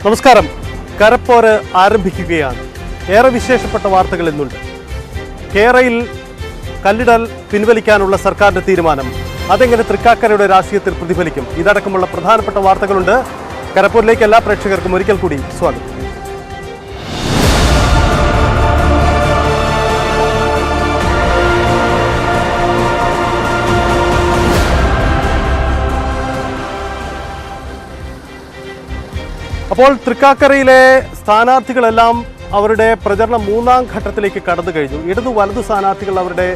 നമസ്കാരം. കരപ്പോര് ആരംഭിക്കുകയാണ്. ഏറെ വിശേഷപ്പെട്ട വാർത്തകൾ ഇന്നുണ്ട്. കേരളയിൽ കല്ലിടൽ പിൻവലിക്കാനുള്ള സർക്കാരിന്റെ തീരുമാനം അതെങ്ങനെ തൃക്കാക്കരയുടെ രാഷ്ട്രീയത്തിൽ പ്രതിഫലിക്കും? ഇതടക്കമുള്ള പ്രധാനപ്പെട്ട വാർത്തകളുണ്ട്. കരപ്പോരിലേക്ക് എല്ലാ പ്രേക്ഷകർക്കും ഒരിക്കൽ കൂടി സ്വാഗതം. അപ്പോൾ തൃക്കാക്കരയിലെ സ്ഥാനാർത്ഥികളെല്ലാം അവരുടെ പ്രചരണം മൂന്നാം ഘട്ടത്തിലേക്ക് കടന്നു കഴിഞ്ഞു. ഇടതു വലതു സ്ഥാനാർത്ഥികൾ അവരുടെ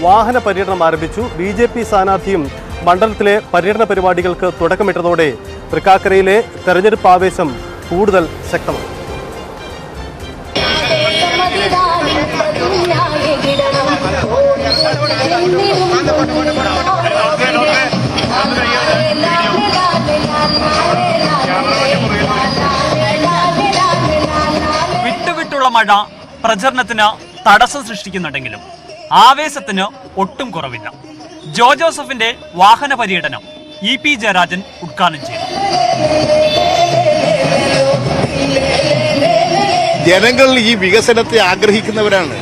വാഹന പര്യടനം ആരംഭിച്ചു. BJP സ്ഥാനാർത്ഥിയും മണ്ഡലത്തിലെ പര്യടന പരിപാടികൾക്ക് തുടക്കമിട്ടതോടെ തൃക്കാക്കരയിലെ തെരഞ്ഞെടുപ്പ് ആവേശം കൂടുതൽ ശക്തമായി. മഴ പ്രചരണത്തിന് തടസ്സം സൃഷ്ടിക്കുന്നുണ്ടെങ്കിലും ആവേശത്തിന് ഒട്ടും കുറവില്ല. ജോ ജോസഫിന്റെ വാഹന പര്യടനം EP ജയരാജൻ ഉദ്ഘാടനം ചെയ്തു. ജനങ്ങൾ ഈ വികസനത്തെ ആഗ്രഹിക്കുന്നവരാണ്.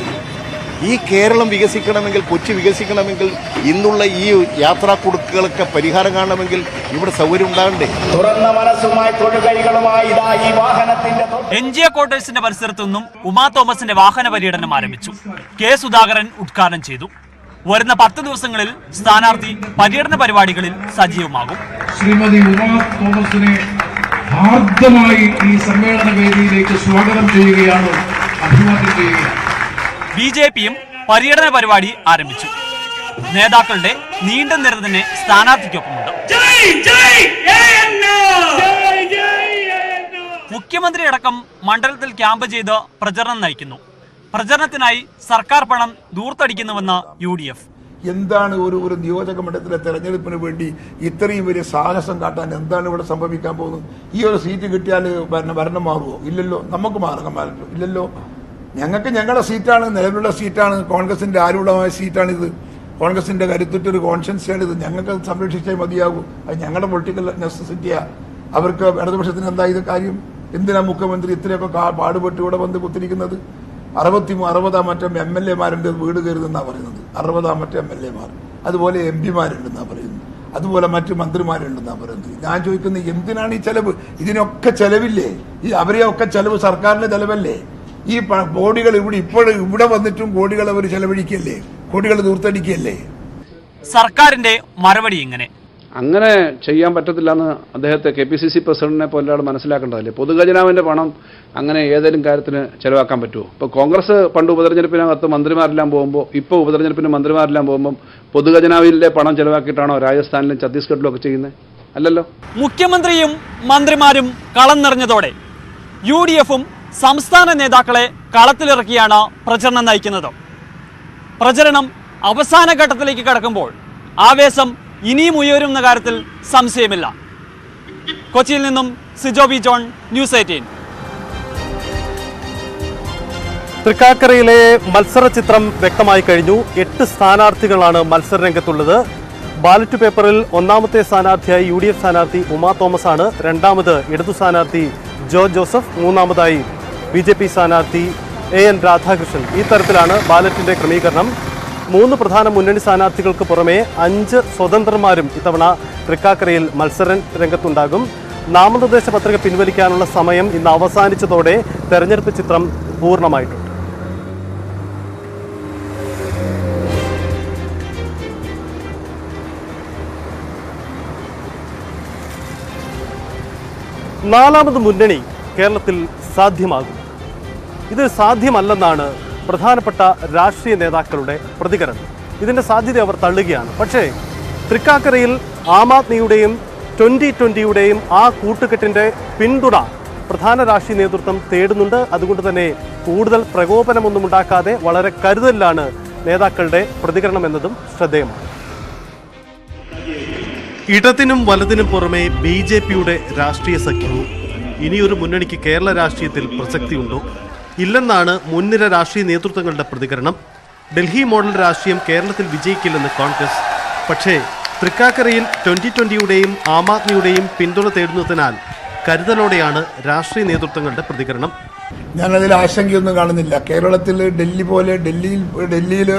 ഈ കേരളം വികസിക്കണമെങ്കിൽ, കൊച്ചി വികസിക്കണമെങ്കിൽ, ഇന്നുള്ള ഈ യാത്രാ കുടുക്കുകളൊക്കെ പരിഹാരം കാണണമെങ്കിൽ ഇവിടെ സൗകര്യം ഉണ്ടാകണ്ടേ? തുറന്ന മനസ്സുമായി തൊഴുകൈകളുമായി ഈ വാഹനത്തിന്റെ NGA ക്വാർട്ടേഴ്സിന്റെ പരിസരത്തു നിന്നും ഉമാ തോമസിന്റെ വാഹന പര്യടനം ആരംഭിച്ചു. K സുധാകരൻ ഉദ്ഘാടനം ചെയ്തു. വരുന്ന 10 ദിവസങ്ങളിൽ സ്ഥാനാർത്ഥി പര്യടന പരിപാടികളിൽ സജീവമാകും. ശ്രീമതി ഉമാ തോമസിനെ ഹാർദമായി ഈ സമ്മേളന വേദിയിലേക്ക് സ്വാഗതം ചെയ്യുകയാണ്, അഭിവാദ്യം ചെയ്യുകയാണ്. BJPയും പര്യടന പരിപാടി ആരംഭിച്ചു. നേതാക്കളുടെ നീണ്ട നിര തന്നെ സ്ഥാനാർത്ഥിക്കൊപ്പമുണ്ട്. മുഖ്യമന്ത്രി അടക്കം മണ്ഡലത്തിൽ ക്യാമ്പ് ചെയ്ത് പ്രചരണം നയിക്കുന്നു. പ്രചരണത്തിനായി സർക്കാർ പണം ദൂർത്തടിക്കുന്നുവെന്ന് UDF. എന്താണ് ഒരു നിയോജക മണ്ഡലത്തിലെ തെരഞ്ഞെടുപ്പിന് വേണ്ടി ഇത്രയും വലിയ സാഹസം കാട്ടാൻ എന്താണ് ഇവിടെ സംഭവിക്കാൻ പോകുന്നത്? ഈ ഒരു സീറ്റ് കിട്ടിയാൽ ഭരണം മാറുമോ? ഇല്ലല്ലോ. നമുക്ക് മാറാൻ ഇല്ലല്ലോ. ഞങ്ങൾക്ക് ഞങ്ങളുടെ സീറ്റാണ്, നിലവിലുള്ള സീറ്റാണ്, കോൺഗ്രസിന്റെ ആരൂഢമായ സീറ്റാണിത്. കോൺഗ്രസിന്റെ കരുത്തുറ്റൊരു കോൺഷ്യൻസിയാണിത്. ഞങ്ങൾക്ക് സംരക്ഷിച്ചേ മതിയാകൂ. അത് ഞങ്ങളുടെ പൊളിറ്റിക്കൽ നെസസിറ്റിയാ. അവർക്ക് ഇടതുപക്ഷത്തിന് എന്താ ഇത് കാര്യം? എന്തിനാ മുഖ്യമന്ത്രി ഇത്രയൊക്കെ പാടുപെട്ട് ഇവിടെ വന്ന് കുത്തിരിക്കുന്നത്? 60 മറ്റം MLA-മാരുടെ വീട് കയറുതെന്നാ പറയുന്നത്. 60 മറ്റം MLA-മാർ, അതുപോലെ MP-മാരുണ്ടെന്നാ പറയുന്നത്, അതുപോലെ മറ്റു മന്ത്രിമാരുണ്ടെന്നാ പറയുന്നത്. ഞാൻ ചോദിക്കുന്നത്, എന്തിനാണ് ഈ ചെലവ്? ഇതിനൊക്കെ ചെലവില്ലേ? ഈ അവരെയൊക്കെ ചെലവ് സർക്കാരിന്റെ ചെലവല്ലേ? ഈ കോടികൾ ഇവിടെ വന്നിട്ടും കോടികൾ അവർ ചെലവഴിക്കല്ലേ, കോടികൾ ദൂർത്തടിക്കല്ലേ? സർക്കാരിന്റെ മറുപടി അങ്ങനെ ചെയ്യാൻ പറ്റത്തില്ല എന്ന് അദ്ദേഹത്തെ KPCC പ്രസിഡന്റിനെ പോലെ ഒരാൾ മനസ്സിലാക്കേണ്ടതല്ലേ? പൊതുഖജനാവിന്റെ പണം അങ്ങനെ ഏതെങ്കിലും കാര്യത്തിന് ചെലവാക്കാൻ പറ്റുമോ? ഇപ്പോൾ കോൺഗ്രസ് പണ്ട് ഉപതെരഞ്ഞെടുപ്പിനകത്ത് മന്ത്രിമാരെല്ലാം പോകുമ്പോൾ, ഇപ്പോൾ ഉപതെരഞ്ഞെടുപ്പിന് മന്ത്രിമാരെല്ലാം പോകുമ്പോൾ പൊതുഖജനാവിലെ പണം ചെലവാക്കിയിട്ടാണോ രാജസ്ഥാനിലും ഛത്തീസ്ഗഡിലും ഒക്കെ ചെയ്യുന്നത്? അല്ലല്ലോ. മുഖ്യമന്ത്രിയും മന്ത്രിമാരും കളം നിറഞ്ഞതോടെ UDFും സംസ്ഥാന നേതാക്കളെ കളത്തിലിറക്കിയാണ് പ്രചരണം നയിക്കുന്നത്. പ്രചരണം അവസാന ഘട്ടത്തിലേക്ക് കടക്കുമ്പോൾ ആവേശം ഇനിയും ഉയരുന്ന കാര്യത്തിൽ സംശയമില്ല. കൊച്ചിയിൽ നിന്നും സിജോ ബി ജോൺ, News 18. തൃക്കാക്കരയിലെ മത്സര ചിത്രം വ്യക്തമായി കഴിഞ്ഞു. 8 സ്ഥാനാർത്ഥികളാണ് മത്സര രംഗത്തുള്ളത്. ബാലറ്റ് പേപ്പറിൽ ഒന്നാമത്തെ സ്ഥാനാർത്ഥിയായി UDF സ്ഥാനാർത്ഥി ഉമാ തോമസ് ആണ്. രണ്ടാമത് ഇടതു സ്ഥാനാർത്ഥി ജോ ജോസഫ്, മൂന്നാമതായി BJP സ്ഥാനാർത്ഥി AN രാധാകൃഷ്ണൻ. ഈ തരത്തിലാണ് ബാലറ്റിന്റെ ക്രമീകരണം. 3 പ്രധാന മുന്നണി സ്ഥാനാർത്ഥികൾക്ക് പുറമെ 5 സ്വതന്ത്രന്മാരും ഇത്തവണ തൃക്കാക്കരയിൽ മത്സര രംഗത്തുണ്ടാകും. നാമനിർദ്ദേശ പത്രിക പിൻവലിക്കാനുള്ള സമയം ഇന്ന് അവസാനിച്ചതോടെ തെരഞ്ഞെടുപ്പ് ചിത്രം പൂർണ്ണമായിട്ടുണ്ട്. നാലാമത് മുന്നണി കേരളത്തിൽ സാധ്യമാകും. ഇത് സാധ്യമല്ലെന്നാണ് പ്രധാനപ്പെട്ട രാഷ്ട്രീയ നേതാക്കളുടെ പ്രതികരണം. ഇതിൻ്റെ സാധ്യത അവർ തള്ളുകയാണ്. പക്ഷേ തൃക്കാക്കരയിൽ ആം ആദ്മിയുടെയും 2020യുടെയും ആ കൂട്ടുകെട്ടിൻ്റെ പിന്തുണ പ്രധാന രാഷ്ട്രീയ നേതൃത്വം തേടുന്നുണ്ട്. അതുകൊണ്ട് തന്നെ കൂടുതൽ പ്രകോപനമൊന്നും ഉണ്ടാക്കാതെ വളരെ കരുതലിലാണ് നേതാക്കളുടെ പ്രതികരണം എന്നതും ശ്രദ്ധേയമാണ്. ഇടതിനും വലതിനും പുറമെ BJPയുടെ രാഷ്ട്രീയ സഖ്യവും ഇനിയൊരു മുന്നണിക്ക് കേരള രാഷ്ട്രീയത്തിൽ പ്രസക്തിയുണ്ടോ? ഇല്ലെന്നാണ് മുൻനിര രാഷ്ട്രീയ നേതൃത്വങ്ങളുടെ പ്രതികരണം. ഡൽഹി മോഡൽ രാഷ്ട്രീയം കേരളത്തിൽ വിജയിക്കില്ലെന്ന് കോൺഗ്രസ്. പക്ഷേ തൃക്കാക്കരയിൽ 2020യുടെയും ആം ആദ്മിയുടെയും പിന്തുണ തേടുന്നതിനാൽ കരുതലോടെയാണ് രാഷ്ട്രീയ നേതൃത്വങ്ങളുടെ പ്രതികരണം. ഞാനതിൽ ആശങ്കയൊന്നും കാണുന്നില്ല. കേരളത്തിൽ ഡൽഹിയിൽ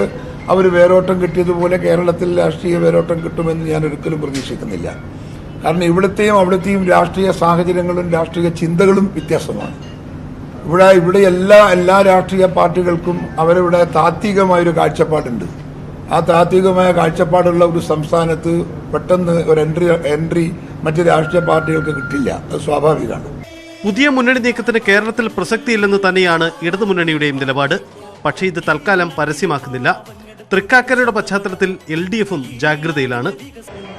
അവർ വേരോട്ടം കിട്ടിയതുപോലെ കേരളത്തിൽ രാഷ്ട്രീയ വേരോട്ടം കിട്ടുമെന്ന് ഞാൻ ഒരിക്കലും പ്രതീക്ഷിക്കുന്നില്ല. കാരണം അവിടുത്തെയും രാഷ്ട്രീയ സാഹചര്യങ്ങളും രാഷ്ട്രീയ ചിന്തകളും വ്യത്യാസമാണ്. ഇവിടെ എല്ലാ രാഷ്ട്രീയ പാർട്ടികൾക്കും അവരവിടെ താത്വികമായൊരു കാഴ്ചപ്പാടുണ്ട്. ആ താത്വികമായ കാഴ്ചപ്പാടുള്ള ഒരു സംസ്ഥാനത്ത് പെട്ടെന്ന് ഒരു എൻട്രി മറ്റ് രാഷ്ട്രീയ പാർട്ടികൾക്ക് കിട്ടില്ല. അത് സ്വാഭാവികമാണ്. പുതിയ മുന്നണി നീക്കത്തിന് കേരളത്തിൽ പ്രസക്തിയില്ലെന്ന് തന്നെയാണ് ഇടതുമുന്നണിയുടെയും നിലപാട്. പക്ഷേ ഇത് തൽക്കാലം പരസ്യമാക്കുന്നില്ല. തൃക്കാക്കരയുടെ പശ്ചാത്തലത്തിൽ LDFും ജാഗ്രതയിലാണ്.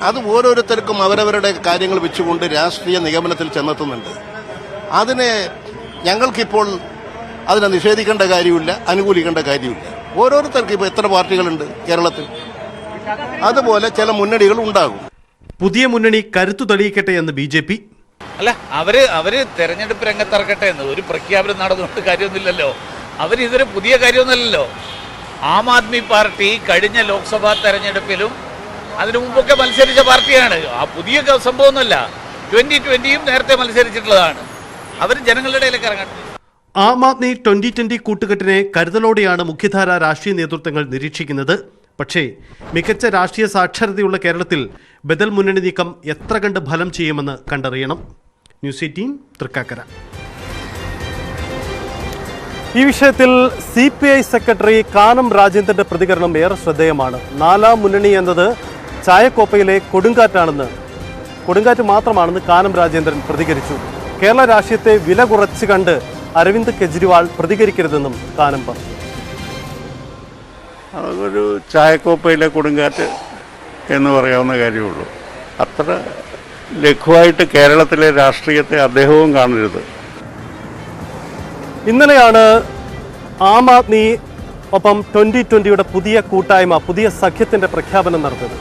അത് ഓരോരുത്തർക്കും അവരവരുടെ കാര്യങ്ങൾ വെച്ചുകൊണ്ട് രാഷ്ട്രീയ നിഗമനത്തിൽ ചെന്നെത്തുന്നുണ്ട്. അതിനെ ഞങ്ങൾക്കിപ്പോൾ അതിനെ നിഷേധിക്കേണ്ട കാര്യമില്ല, അനുകൂലിക്കേണ്ട കാര്യമില്ല. ഓരോരുത്തർക്കും ഇപ്പോൾ എത്ര പാർട്ടികളുണ്ട് കേരളത്തിൽ, അതുപോലെ ചില മുന്നണികൾ ഉണ്ടാകും. പുതിയ മുന്നണി കരുത്തു തെളിയിക്കട്ടെ എന്ന് BJP. അല്ല, അവര് തെരഞ്ഞെടുപ്പ് രംഗത്തിറക്കട്ടെ എന്ന് ഒരു പ്രഖ്യാപനം നടന്നുകൊണ്ട് കാര്യമൊന്നുമില്ലല്ലോ. ഇതൊരു പുതിയ കാര്യമൊന്നുമല്ലല്ലോ. ആം ആദ്മി പാർട്ടി കഴിഞ്ഞ ലോക്സഭാ തെരഞ്ഞെടുപ്പിലും അതിനു മുമ്പൊക്കെ മത്സരിച്ച പാർട്ടിയാണ്. ആ പുതിയ സംഭവമൊന്നുമല്ല. 2020യും നേരത്തെ മത്സരിച്ചിട്ടുള്ളതാണ്. അവർ ജനങ്ങളുടെ ഇടയിലേക്ക് ഇറങ്ങട്ടെ. ആം ആദ്മി 2020 കൂട്ടുകെട്ടിനെ കരുതലോടെയാണ് മുഖ്യധാര രാഷ്ട്രീയ നേതൃത്വങ്ങൾ നിരീക്ഷിക്കുന്നത്. പക്ഷേ മികച്ച രാഷ്ട്രീയ സാക്ഷരതയുള്ള കേരളത്തിൽ ബദൽ മുന്നണി നീക്കം എത്ര കണ്ട് ഫലം ചെയ്യുമെന്ന് കണ്ടറിയണം. ന്യൂസ് 18 തൃക്കാക്കര. ഈ വിഷയത്തിൽ CPI സെക്രട്ടറി കാനം രാജേന്ദ്രന്റെ പ്രതികരണം ഏറെ ശ്രദ്ധേയമാണ്. 4ാം മുന്നണി എന്നത് ചായക്കോപ്പയിലെ കൊടുങ്കാറ്റ് മാത്രമാണെന്ന് കാനം രാജേന്ദ്രൻ പ്രതികരിച്ചു. കേരള രാഷ്ട്രീയത്തെ വില കുറച്ച് കണ്ട് അരവിന്ദ് കെജ്രിവാൾ പ്രതികരിക്കരുതെന്നും കാനം പറഞ്ഞു. അതൊരു ചായക്കോപ്പയിലെ കൊടുങ്കാറ്റ് എന്ന് പറയാവുന്ന കാര്യമുള്ളൂ. അത്ര ലഘുവായിട്ട് കേരളത്തിലെ രാഷ്ട്രീയത്തെ അദ്ദേഹവും കാണരുത്. ഇന്നലെയാണ് ആം ആദ്മി ഒപ്പം 2020യുടെ പുതിയ കൂട്ടായ്മ, പുതിയ സഖ്യത്തിന്റെ പ്രഖ്യാപനം നടന്നത്.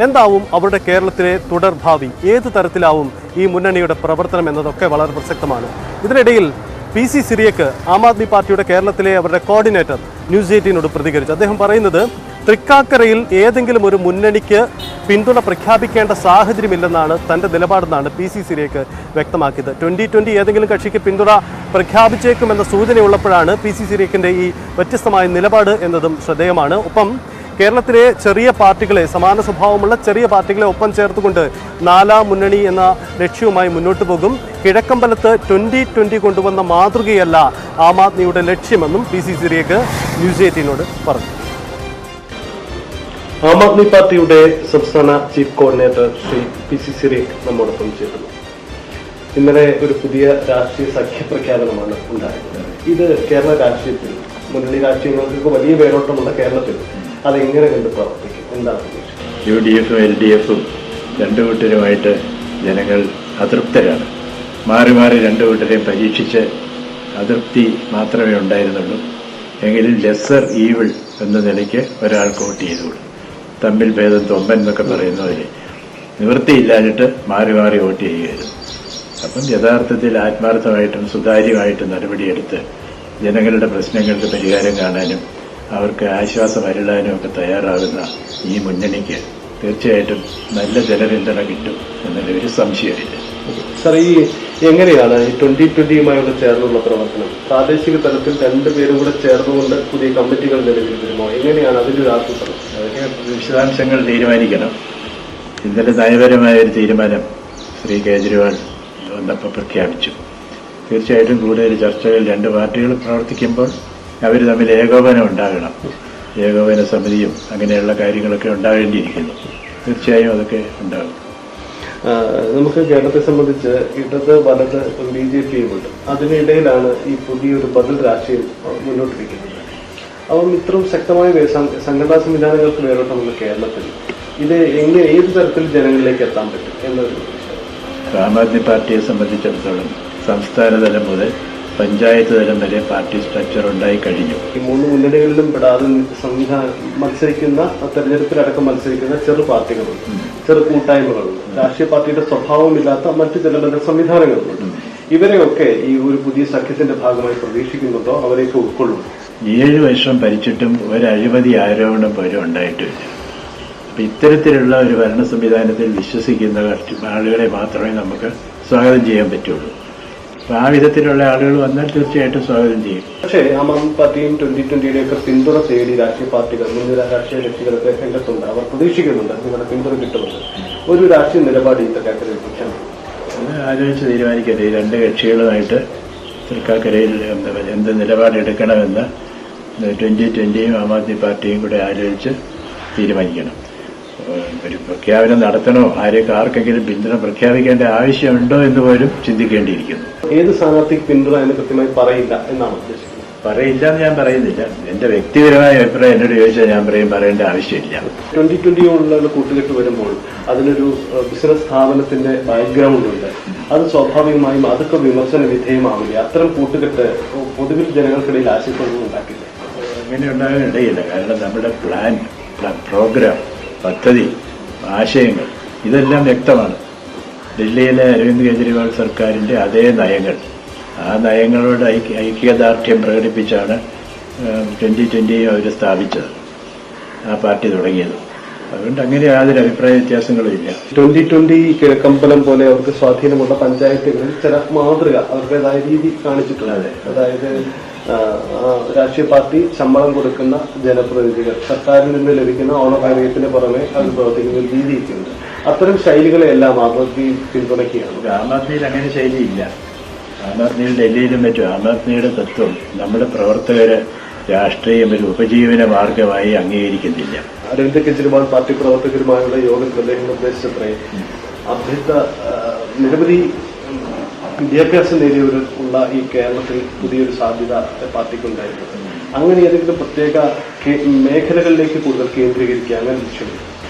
എന്താവും അവരുടെ കേരളത്തിലെ തുടർഭാവി? ഏത് തരത്തിലാവും ഈ മുന്നണിയുടെ പ്രവർത്തനം എന്നതൊക്കെ വളരെ പ്രസക്തമാണ്. ഇതിനിടയിൽ PC സിറിയക്ക് ആം ആദ്മി പാർട്ടിയുടെ കേരളത്തിലെ അവരുടെ കോർഡിനേറ്റർ ന്യൂസ് 18നോട് പ്രതികരിച്ചു. അദ്ദേഹം പറയുന്നത് തൃക്കാക്കരയിൽ ഏതെങ്കിലും ഒരു മുന്നണിക്ക് പിന്തുണ പ്രഖ്യാപിക്കേണ്ട സാഹചര്യമില്ലെന്നാണ് തൻ്റെ നിലപാടെന്നാണ് PC സിറിയക്ക് വ്യക്തമാക്കിയത്. 2020 ഏതെങ്കിലും കക്ഷിക്ക് പിന്തുണ പ്രഖ്യാപിച്ചേക്കുമെന്ന സൂചനയുള്ളപ്പോഴാണ് PC സിറിയക്കിൻ്റെ ഈ വ്യത്യസ്തമായ നിലപാട് എന്നതും ശ്രദ്ധേയമാണ്. ഒപ്പം കേരളത്തിലെ ചെറിയ പാർട്ടികളെ, സമാന സ്വഭാവമുള്ള ചെറിയ പാർട്ടികളെ ഒപ്പം ചേർത്തുകൊണ്ട് 4ാം മുന്നണി എന്ന ലക്ഷ്യവുമായി മുന്നോട്ട് പോകും. കിഴക്കമ്പലത്ത് 2020 കൊണ്ടുവന്ന മാതൃകയല്ല ആം ആദ്മിയുടെ ലക്ഷ്യമെന്നും PC സിറിയക്ക് ന്യൂസ് 18നോട് പറഞ്ഞു. ആം ആദ്മി പാർട്ടിയുടെ സംസ്ഥാന chief coordinator Shri PC Cyriac നമ്മോടൊപ്പം ചേരുന്നു. ഇന്നലെ ഒരു പുതിയ രാഷ്ട്രീയ സഖ്യപ്രഖ്യാപനമാണ് ഉണ്ടായത്. ഇത് കേരള രാഷ്ട്രീയത്തിൽ, മുന്നണി രാഷ്ട്രീയങ്ങൾക്ക് വലിയ വേരോട്ടമുള്ള കേരളത്തിൽ അതെങ്ങനെ കണ്ട് പ്രവർത്തിക്കും? എന്താണ് UDFും LDFും രണ്ടു കൂട്ടരുമായിട്ട് ജനങ്ങൾ അതൃപ്തരാണ്. മാറി മാറി രണ്ടു കൂട്ടരെയും പരീക്ഷിച്ച് അതൃപ്തി മാത്രമേ ഉണ്ടായിരുന്നുള്ളൂ. എങ്കിലും ലെസ്സർ ഈവിൾ എന്ന നിലയ്ക്ക് ഒരാൾക്ക് വോട്ട് ചെയ്തോളൂ. തമ്മിൽ ഭേദം തൊമ്പൻ എന്നൊക്കെ പറയുന്നവര് നിവൃത്തിയില്ലാഞ്ഞിട്ട് മാറി മാറി വോട്ട് ചെയ്യുകയായിരുന്നു. അപ്പം യഥാർത്ഥത്തിൽ ആത്മാർത്ഥമായിട്ടും സുതാര്യമായിട്ടും നടപടിയെടുത്ത് ജനങ്ങളുടെ പ്രശ്നങ്ങൾക്ക് പരിഹാരം കാണാനും അവർക്ക് ആശ്വാസം അരുളാനും ഒക്കെ തയ്യാറാകുന്ന ഈ മുന്നണിക്ക് തീർച്ചയായിട്ടും നല്ല ജനപിന്തുണ കിട്ടും എന്നതിൽ ഒരു സംശയമില്ല. സാർ, ഈ എങ്ങനെയാണ് ഈ 2020യുമായുള്ള ചേർന്നുള്ള പ്രവർത്തനം? പ്രാദേശിക തലത്തിൽ രണ്ടുപേരും കൂടെ ചേർന്നുകൊണ്ട് പുതിയ കമ്മിറ്റികൾ നിലവിൽ വരുമോ? എങ്ങനെയാണ് അതിൻ്റെ ഒരു ആസൂത്രണം? അതൊക്കെ വിശദാംശങ്ങൾ തീരുമാനിക്കണം. ഇന്നലെ നയപരമായ ഒരു തീരുമാനം ശ്രീ കേജ്രിവാൾ വന്നപ്പോൾ പ്രഖ്യാപിച്ചു. തീർച്ചയായിട്ടും കൂടുതൽ ചർച്ചകൾ രണ്ട് പാർട്ടികൾ പ്രവർത്തിക്കുമ്പോൾ അവർ തമ്മിൽ ഏകോപനം ഉണ്ടാകണം. ഏകോപന സമിതിയും അങ്ങനെയുള്ള കാര്യങ്ങളൊക്കെ ഉണ്ടാകേണ്ടിയിരിക്കുന്നു. തീർച്ചയായും അതൊക്കെ ഉണ്ടാകും. നമുക്ക് കേരളത്തെ സംബന്ധിച്ച് ഇടത് വലത് BJPയും ഉണ്ട്. അതിനിടയിലാണ് ഈ പുതിയൊരു ബദൽ രാഷ്ട്രീയം മുന്നോട്ട് വയ്ക്കുന്നത്. അപ്പം ഇത്രയും ശക്തമായ സംഘടനാ സംവിധാനങ്ങൾക്ക് വേറോട്ടമുള്ള കേരളത്തിൽ ഇത് എങ്ങനെ, ഏത് തരത്തിൽ ജനങ്ങളിലേക്ക് എത്താൻ പറ്റും എന്നൊരു ആം ആദ്മി പാർട്ടിയെ സംബന്ധിച്ചിടത്തോളം സംസ്ഥാന തലം മുതൽ പഞ്ചായത്ത് തലം വരെ പാർട്ടി സ്ട്രക്ചർ ഉണ്ടായി കഴിഞ്ഞു. ഈ മൂന്ന് മുന്നണികളിലും പെടാതെ മത്സരിക്കുന്ന, തെരഞ്ഞെടുപ്പിലടക്കം മത്സരിക്കുന്ന ചെറു പാർട്ടികളുണ്ട്, ചെറു കൂട്ടായ്മകളുണ്ട്, രാഷ്ട്രീയ പാർട്ടിയുടെ സ്വഭാവമില്ലാത്ത മറ്റു ചില സംവിധാനങ്ങളുണ്ട്. ഇവരെയൊക്കെ ഈ ഒരു പുതിയ സഖ്യത്തിന്റെ ഭാഗമായി പ്രതീക്ഷിക്കുന്നുണ്ടോ? അവരെയൊക്കെ ഉൾക്കൊള്ളും? 7 വർഷം ഭരിച്ചിട്ടും ഒരു അഴിമതി ആരോപണം പോലും ഉണ്ടായിട്ടില്ല. അപ്പം ഇത്തരത്തിലുള്ള ഒരു ഭരണ സംവിധാനത്തിൽ വിശ്വസിക്കുന്ന ആളുകളെ മാത്രമേ നമുക്ക് സ്വാഗതം ചെയ്യാൻ പറ്റുള്ളൂ. അപ്പോൾ ആ വിധത്തിലുള്ള ആളുകൾ വന്നാൽ തീർച്ചയായിട്ടും സ്വാഗതം ചെയ്യും. പക്ഷേ ആം ആദ്മി പാർട്ടിയും 2020യൊക്കെ പിന്തുണ തേടി രാഷ്ട്രീയ പാർട്ടികൾ, മുൻനിര രാഷ്ട്രീയ കക്ഷികളൊക്കെ രംഗത്തുണ്ട്. അവർ പ്രതീക്ഷിക്കുന്നുണ്ട് നിങ്ങളുടെ പിന്തുണ കിട്ടുമെന്ന്. ഒരു രാഷ്ട്രീയ നിലപാട് ഈ തൃക്കാക്കരയിൽ അത് ആലോചിച്ച് തീരുമാനിക്കട്ടെ. ഈ രണ്ട് കക്ഷികളുമായിട്ട് തൃക്കാക്കരയിൽ എന്ത് നിലപാടെടുക്കണമെന്ന് 2020യും ആം ആദ്മി പാർട്ടിയും കൂടെ ആലോചിച്ച് തീരുമാനിക്കണം. ഒരു പ്രഖ്യാപനം നടത്തണോ, ആർക്കെങ്കിലും പിന്തുണ പ്രഖ്യാപിക്കേണ്ട ആവശ്യമുണ്ടോ എന്ന് പോലും ചിന്തിക്കേണ്ടിയിരിക്കുന്നു. ഏത് സ്ഥാനാർത്ഥിക്ക് പിന്തുണ എന്ന് കൃത്യമായി പറയില്ല എന്നാണ് ഉദ്ദേശിക്കുന്നത്. പറയില്ല എന്ന് ഞാൻ പറയുന്നില്ല. എന്റെ വ്യക്തിപരമായ അഭിപ്രായം എന്നോട് ചോദിച്ചാൽ ഞാൻ പറയേണ്ട ആവശ്യമില്ല. 2020 കൂട്ടുകെട്ട് വരുമ്പോൾ അതിനൊരു ബിസിനസ് സ്ഥാപനത്തിന്റെ ബാക്ക്ഗ്രൗണ്ട് ഉണ്ട്. അത് സ്വാഭാവികമായും അതൊക്കെ വിമർശന വിധേയമാവില്ല. അത്തരം കൂട്ടുകെട്ട് പൊതുവിൽ ജനങ്ങൾക്കിടയിൽ ആശയക്കുഴപ്പം ഉണ്ടാക്കില്ല. അങ്ങനെ ഉണ്ടാകാനിടയില്ല. കാരണം നമ്മുടെ പ്രോഗ്രാം, പദ്ധതി, ആശയങ്ങൾ ഇതെല്ലാം വ്യക്തമാണ്. ഡൽഹിയിലെ അരവിന്ദ് കെജ്രിവാൾ സർക്കാരിന്റെ അതേ നയങ്ങൾ, ആ നയങ്ങളോട് ഐക്യദാർഢ്യം പ്രകടിപ്പിച്ചാണ് 2020 അവർ സ്ഥാപിച്ചത്, ആ പാർട്ടി തുടങ്ങിയത്. അതുകൊണ്ട് അങ്ങനെ യാതൊരു അഭിപ്രായ വ്യത്യാസങ്ങളും ഇല്ല. 2020 കിഴക്കമ്പലം പോലെ അവർക്ക് സ്വാധീനമുള്ള പഞ്ചായത്തുകളിൽ ചില മാതൃക അവരുടേതായ രീതി കാണിച്ചിട്ടുള്ളത്. അതായത് രാഷ്ട്രീയ പാർട്ടി ശമ്പളം കൊടുക്കുന്ന ജനപ്രതിനിധികൾ സർക്കാരിൽ നിന്ന് ലഭിക്കുന്ന ഓണറേറിയത്തിന് പുറമെ അവർ പ്രവർത്തിക്കുന്ന രീതിയൊക്കെയുണ്ട്. അത്തരം ശൈലികളെല്ലാം ആം ആദ്മി പിന്തുണയ്ക്കുകയാണ്. ആം ആദ്മിയിൽ അങ്ങനെ ശൈലിയില്ല. ആം ആദ്മിയിൽ ഡൽഹിയിലും മറ്റും ആം ആദ്മിയുടെ തത്വം നമ്മുടെ പ്രവർത്തകര് രാഷ്ട്രീയം ഒരു ഉപജീവന മാർഗമായി അംഗീകരിക്കുന്നില്ല. അരവിന്ദ് കെജ്രിവാൾ പാർട്ടി പ്രവർത്തകരുമായുള്ള യോഗത്തിൽ അദ്ദേഹം നിർദ്ദേശിച്ചത്രേ നിരവധി വിദ്യാഭ്യാസം നേടിയവരുള്ള ഈ കേരളത്തിൽ പുതിയൊരു സാധ്യത പാർട്ടിക്കുണ്ടായിരുന്നു. അങ്ങനെ ഏതെങ്കിലും പ്രത്യേക മേഖലകളിലേക്ക് കൂടുതൽ കേന്ദ്രീകരിക്കുക, അങ്ങനെ ലക്ഷ്യമില്ല.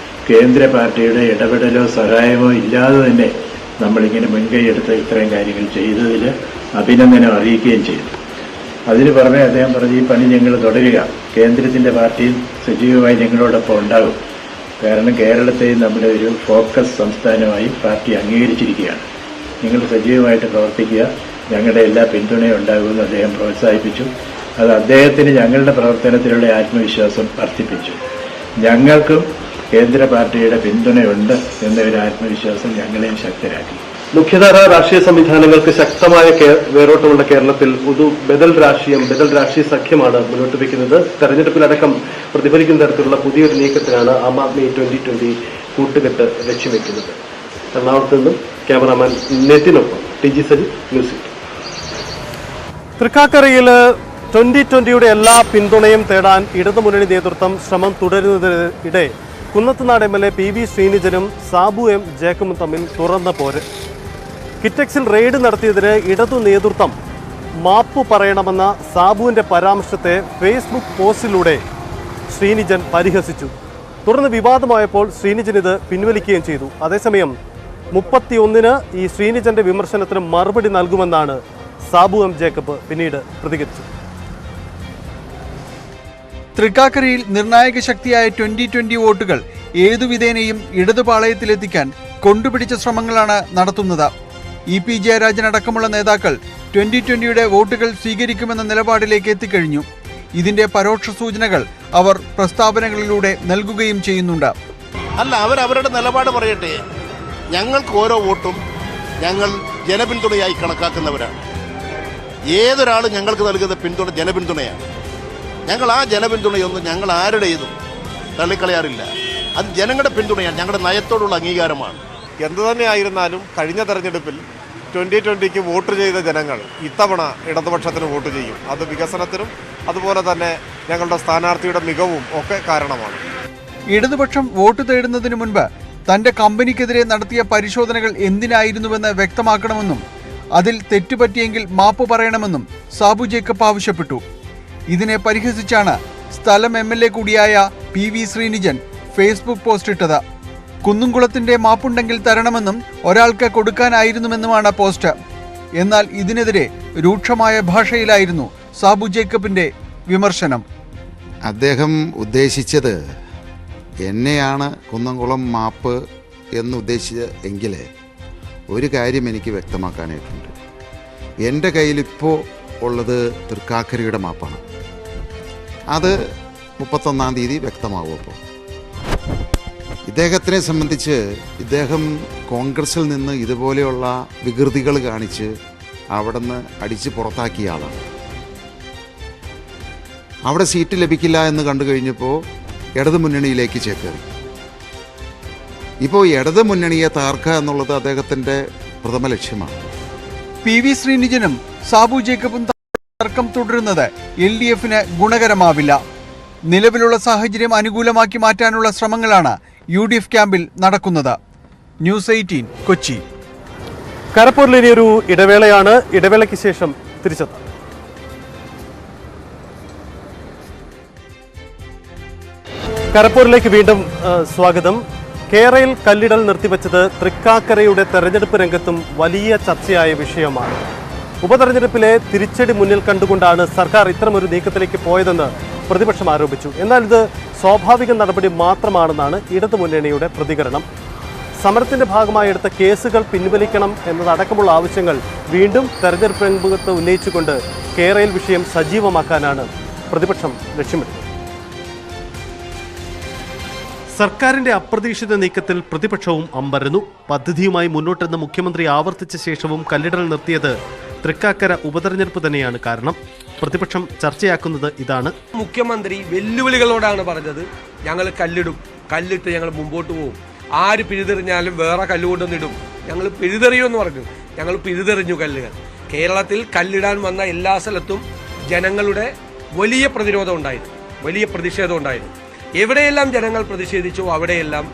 കേന്ദ്ര പാർട്ടിയുടെ ഇടപെടലോ സഹായമോ ഇല്ലാതെ തന്നെ നമ്മളിങ്ങനെ മുൻകൈയെടുത്ത് ഇത്രയും കാര്യങ്ങൾ ചെയ്തതിൽ അഭിനന്ദനം അറിയിക്കുകയും ചെയ്തു. അതിന് പുറമെ അദ്ദേഹം പറഞ്ഞു, ഈ പണി ഞങ്ങൾ തുടരുക, കേന്ദ്രത്തിന്റെ പാർട്ടിയും സജീവമായി ഞങ്ങളോടൊപ്പം ഉണ്ടാകും. കാരണം കേരളത്തെയും നമ്മുടെ ഒരു ഫോക്കസ് സംസ്ഥാനമായി പാർട്ടി അംഗീകരിച്ചിരിക്കുകയാണ്. നിങ്ങൾ സജീവമായിട്ട് പ്രവർത്തിക്കുക, ഞങ്ങളുടെ എല്ലാ പിന്തുണയും ഉണ്ടാകുമെന്ന് അദ്ദേഹം പ്രോത്സാഹിപ്പിച്ചു. അത് അദ്ദേഹത്തിന് ഞങ്ങളുടെ പ്രവർത്തനത്തിലുള്ള ആത്മവിശ്വാസം വർദ്ധിപ്പിച്ചു. ഞങ്ങൾക്കും കേന്ദ്ര പാർട്ടിയുടെ പിന്തുണയുണ്ട് എന്നൊരു ആത്മവിശ്വാസം ഞങ്ങളെയും ശക്തരാക്കി. മുഖ്യധാര രാഷ്ട്രീയ സംവിധാനങ്ങൾക്ക് ശക്തമായ വേരോട്ടമുള്ള കേരളത്തിൽ ഒരു ബദൽ രാഷ്ട്രീയ സഖ്യമാണ് മുന്നോട്ട് വയ്ക്കുന്നത്. തെരഞ്ഞെടുപ്പിലടക്കം പ്രതിഫലിക്കുന്ന തരത്തിലുള്ള പുതിയൊരു നീക്കത്തിനാണ് ആം ആദ്മി 2020 കൂട്ടുകെട്ട് ലക്ഷ്യം വയ്ക്കുന്നത്. എറണാകുളത്ത് നിന്നും ക്യാമറാമാൻ നെറ്റിനൊപ്പം TG സജി, ന്യൂസ് 8. തൃക്കാക്കരയിൽ 2020യുടെ എല്ലാ പിന്തുണയും തേടാൻ ഇടതുമുന്നണി നേതൃത്വം ശ്രമം തുടരുന്നതിനിടെ Kunnathunad MLA PV ശ്രീനിജനും Sabu M ജേക്കബും തമ്മിൽ തുറന്ന പോര്. കിറ്റക്സിൽ റെയ്ഡ് നടത്തിയതിന് ഇടതു നേതൃത്വം മാപ്പ് പറയണമെന്ന സാബുവിന്റെ പരാമർശത്തെ ഫേസ്ബുക്ക് പോസ്റ്റിലൂടെ ശ്രീനിജൻ പരിഹസിച്ചു. തുടർന്ന് വിവാദമായപ്പോൾ ശ്രീനിജൻ ഇത് പിൻവലിക്കുകയും ചെയ്തു. അതേസമയം 31-ന് ഈ ശ്രീനിജന്റെ വിമർശനത്തിന് മറുപടി നൽകുമെന്നാണ് സാബു M ജേക്കബ് പിന്നീട് പ്രതികരിച്ചത്. തൃക്കാക്കരയിൽ നിർണായക ശക്തിയായ 2020 വോട്ടുകൾ ഏതുവിധേനയും ഇടതുപാളയത്തിലെത്തിക്കാൻ കൊണ്ടുപിടിച്ച ശ്രമങ്ങളാണ് നടത്തുന്നത്. EP ജയരാജൻ അടക്കമുള്ള നേതാക്കൾ 2020യുടെ വോട്ടുകൾ സ്വീകരിക്കുമെന്ന നിലപാടിലേക്ക് എത്തിക്കഴിഞ്ഞു. ഇതിന്റെ പരോക്ഷ സൂചനകൾ അവർ പ്രസ്താവനകളിലൂടെ നൽകുകയും ചെയ്യുന്നുണ്ട്. അല്ല, അവരവരുടെ നിലപാട് പറയട്ടെ. ഞങ്ങൾക്ക് ഓരോ വോട്ടും ഞങ്ങൾ ജനപിന്തുണയായി കണക്കാക്കുന്നവരാണ്. ഏതൊരാളും ഞങ്ങൾക്ക് നൽകുന്ന പിന്തുണ ജനപിന്തുണയാണ്. ഞങ്ങൾ ആ ജനപിന്തുണയൊന്നും ഞങ്ങൾ ആരുടേതും തള്ളിക്കളയാറില്ല. അത് ജനങ്ങളുടെ പിന്തുണയാണ്, ഞങ്ങളുടെ നയത്തോടുള്ള അംഗീകാരമാണ്. എന്തു തന്നെയായിരുന്നാലും കഴിഞ്ഞ തെരഞ്ഞെടുപ്പിൽ 2020ക്ക് വോട്ട് ചെയ്ത ജനങ്ങൾ ഇത്തവണ ഇടതുപക്ഷത്തിന് വോട്ട് ചെയ്യും. അത് വികസനത്തിനും അതുപോലെ തന്നെ ഞങ്ങളുടെ സ്ഥാനാർത്ഥിയുടെ മികവും ഒക്കെ കാരണമാണ്. ഇടതുപക്ഷം വോട്ട് തേടുന്നതിന് മുൻപ് തന്റെ കമ്പനിക്കെതിരെ നടത്തിയ പരിശോധനകൾ എന്തിനായിരുന്നുവെന്ന് വ്യക്തമാക്കണമെന്നും അതിൽ തെറ്റുപറ്റിയെങ്കിൽ മാപ്പ് പറയണമെന്നും സാബു ജേക്കബ് ആവശ്യപ്പെട്ടു. ഇതിനെ പരിഹസിച്ചാണ് സ്ഥലം MLA കൂടിയായ PV ശ്രീനിജൻ ഫേസ്ബുക്ക് പോസ്റ്റ് ഇട്ടത്. കുന്നുംകുളത്തിന്റെ മാപ്പുണ്ടെങ്കിൽ തരണമെന്നും ഒരാൾക്ക് കൊടുക്കാനായിരുന്നുവെന്നുമാണ് പോസ്റ്റ്. എന്നാൽ ഇതിനെതിരെ രൂക്ഷമായ ഭാഷയിലായിരുന്നു സാബു ജേക്കബിന്റെ വിമർശനം. അദ്ദേഹം ഉദ്ദേശിച്ചത് എന്നെയാണ് കുന്നംകുളം മാപ്പ് എന്ന് ഉദ്ദേശിച്ചത് എങ്കിൽ ഒരു കാര്യം എനിക്ക് വ്യക്തമാക്കാനായിട്ടുണ്ട്. എൻ്റെ കയ്യിലിപ്പോൾ ഉള്ളത് തൃക്കാക്കരയുടെ മാപ്പാണ്. അത് 31-ാം തീയതി വ്യക്തമാകും. അപ്പോൾ ഇദ്ദേഹത്തിനെ സംബന്ധിച്ച് ഇദ്ദേഹം കോൺഗ്രസിൽ നിന്ന് ഇതുപോലെയുള്ള വികൃതികൾ കാണിച്ച് അവിടുന്ന് അടിച്ച് പുറത്താക്കിയ ആളാണ്. അവിടെ സീറ്റ് ലഭിക്കില്ല എന്ന് കണ്ടു കഴിഞ്ഞപ്പോൾ ഇടതു മുന്നണിയിലേക്ക് ചേക്കേറി. ഇപ്പോൾ ഇടതു മുന്നണിയെ താർക്കുക എന്നുള്ളത് അദ്ദേഹത്തിൻ്റെ പ്രഥമ ലക്ഷ്യമാണ്. PV ശ്രീനിജനും സാബു ജേക്കബും തർക്കം തുടരുന്നത് LDF-ന് ഗുണകരമാവില്ല. നിലവിലുള്ള സാഹചര്യം അനുകൂലമാക്കി മാറ്റാനുള്ള ശ്രമങ്ങളാണ് UDF ക്യാമ്പിൽ നടക്കുന്നത്. ന്യൂസ് 18 കൊച്ചി. കരപ്പൂരിൽ ഇനിയൊരു ഇടവേളയാണ്. ഇടവേളയ്ക്ക് ശേഷം തിരിച്ചെത്താം. കരപ്പൂരിലേക്ക് വീണ്ടും സ്വാഗതം. കേരയിൽ കല്ലിടൽ നിർത്തിവെച്ചത് തൃക്കാക്കരയുടെ തെരഞ്ഞെടുപ്പ് രംഗത്തും വലിയ ചർച്ചയായ വിഷയമാണ്. ഉപതെരഞ്ഞെടുപ്പിലെ തിരിച്ചടി മുന്നിൽ കണ്ടുകൊണ്ടാണ് സർക്കാർ ഇത്തരമൊരു നീക്കത്തിലേക്ക് പോയതെന്ന് പ്രതിപക്ഷം ആരോപിച്ചു. എന്നാൽ ഇത് സ്വാഭാവിക നടപടി മാത്രമാണെന്നാണ് ഇടതുമുന്നണിയുടെ പ്രതികരണം. സമരത്തിന്റെ ഭാഗമായി എടുത്ത കേസുകൾ പിൻവലിക്കണം എന്നതടക്കമുള്ള ആവശ്യങ്ങൾ വീണ്ടും തെരഞ്ഞെടുപ്പ് രംഗത്ത് ഉന്നയിച്ചുകൊണ്ട് കേരയിൽ വിഷയം സജീവമാക്കാനാണ് പ്രതിപക്ഷം ലക്ഷ്യമിട്ടത്. സർക്കാരിന്റെ അപ്രതീക്ഷിത നീക്കത്തിൽ പ്രതിപക്ഷവും അമ്പരന്നു. പദ്ധതിയുമായി മുന്നോട്ടെന്ന് മുഖ്യമന്ത്രി ആവർത്തിച്ച ശേഷവും കല്ലിടൽ നിർത്തിയത് തൃക്കാക്കര ഉപതെരഞ്ഞെടുപ്പ് തന്നെയാണ് കാരണം. പ്രതിപക്ഷം ചർച്ചയാക്കുന്നത് ഇതാണ്. മുഖ്യമന്ത്രി വെല്ലുവിളികളോടാണ് പറഞ്ഞത്, ഞങ്ങൾ കല്ലിടും, കല്ലിട്ട് ഞങ്ങൾ മുമ്പോട്ട് പോകും, ആര് പിഴുതെറിഞ്ഞാലും വേറെ കല്ലുകൊണ്ടൊന്നിടും, ഞങ്ങൾ പിഴുതെറിയുമെന്ന് പറഞ്ഞു. ഞങ്ങൾ പിഴുതെറിഞ്ഞു കല്ലുകൾ. കേരളത്തിൽ കല്ലിടാൻ വന്ന എല്ലാ സ്ഥലത്തും ജനങ്ങളുടെ വലിയ പ്രതിരോധം ഉണ്ടായിരുന്നു, വലിയ പ്രതിഷേധം ഉണ്ടായിരുന്നു. എവിടെയെല്ലാം ജനങ്ങൾ പ്രതിഷേധിച്ചോ അവിടെയെല്ലാം